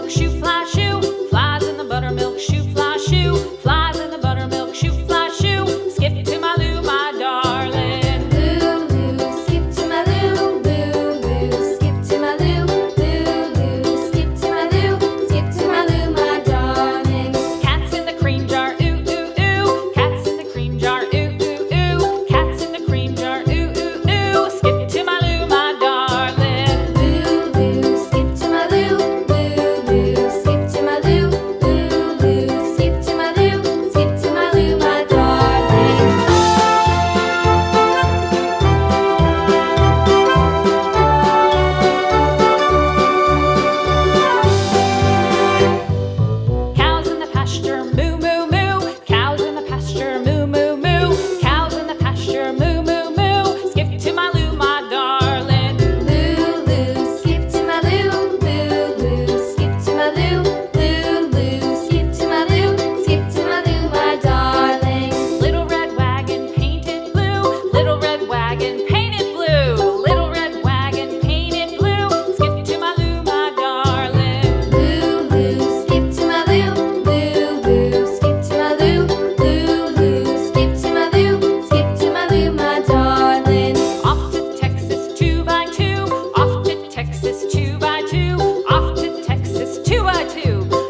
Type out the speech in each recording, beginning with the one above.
buttermilk shoe, fly shoe. Flies in the buttermilk shoe, fly shoe. Flies in the buttermilk shoe, fly shoe. Skip to my Lou, my darling. Lulu, skip to my Lou, Lulu, skip to my Lou, Lulu, skip to my Lou, skip to my Lou, my darling. Cats in the cream jar, ooh, ooh, ooh. Cats in the cream jar, ooh, ooh, ooh. Cats in the cream jar, ooh, ooh, ooh. Skip to my Lou, my darling. Lulu, skip to my Lou, Lulu, skip to my Lou, Lulu, skip to my Lou, skip to my Lou, my darling. Cows in the pasture, moo, moo, moo. Cows in the pasture, moo, moo, moo. Cows in the pasture, moo, moo, moo. Skip to my Lou, my darling. Lulu, skip to my Lou, Lulu, skip to my Lou, Lulu, skip to my Lou, skip to my Lou, my darling. Little red wagon painted blue. Little red wagon painted blue. Little red wagon painted blue. Skip to my Lou, my darling. Lulu, skip to my Lou, Lulu, skip to my Lou, Lulu, skip to my Lou, skip to my Lou, my darling. Off to Texas 2x2. Off to Texas 2x2. Off to Texas 2x2.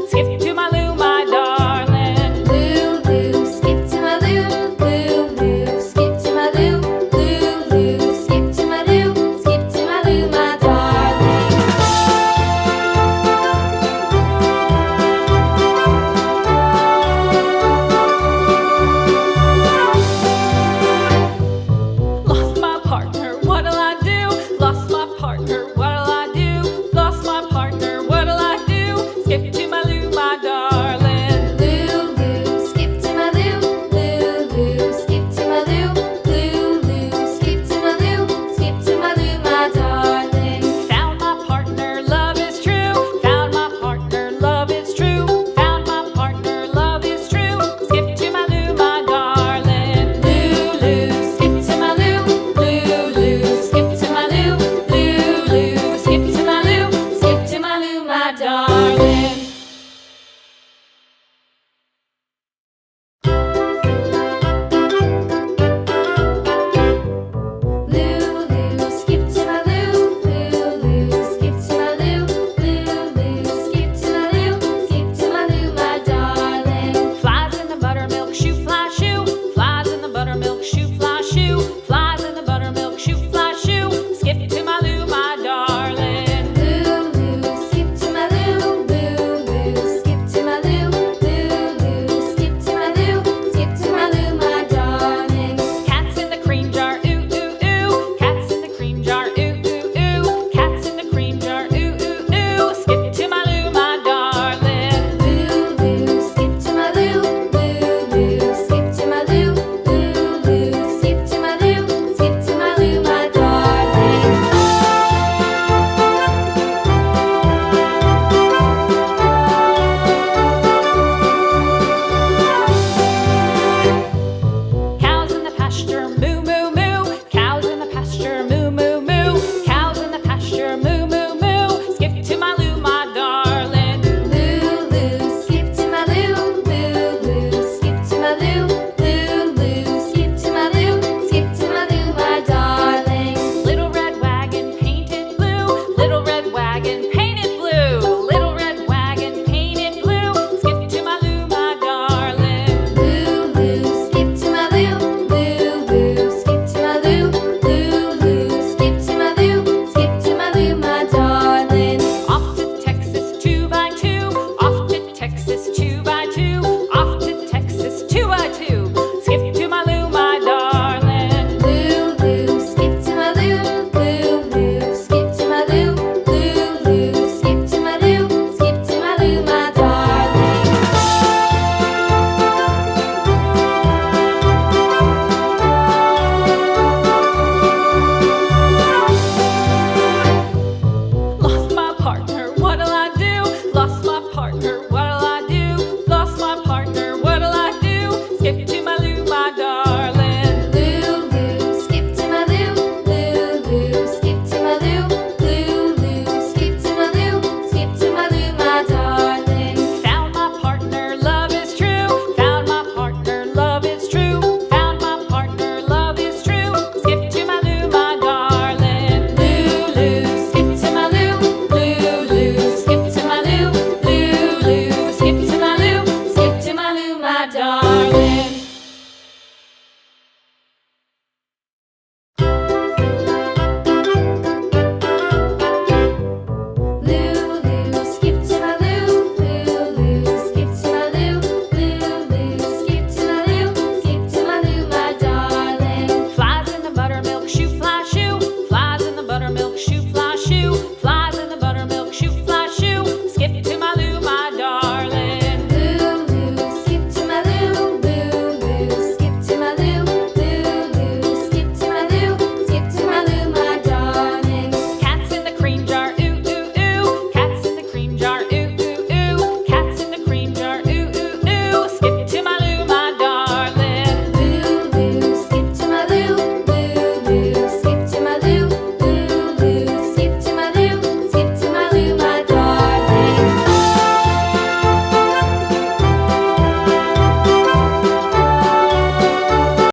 Skip to my Lou, my darling. Lulu, skip to my Lou, Lulu, skip to my Lou, Lulu, skip to my Lou, skip to my Lou, my darling. Lost my partner, what'll I do? Lost my partner, what'll I do? Lost my partner, what'll I do? Skip to my Lou, my darling. Lulu, skip to my Lou, Lulu, skip to my Lou, Lulu, skip to my Lou, skip to my Lou, my darling. Found my partner, love is true. Found my partner, love is true. Found my partner, love is true. Skip to my Lou, my darling. Lulu, skip to my Lou, Lulu, skip to my Lou, Lulu, skip to my Lou, skip to my Lou, my darling.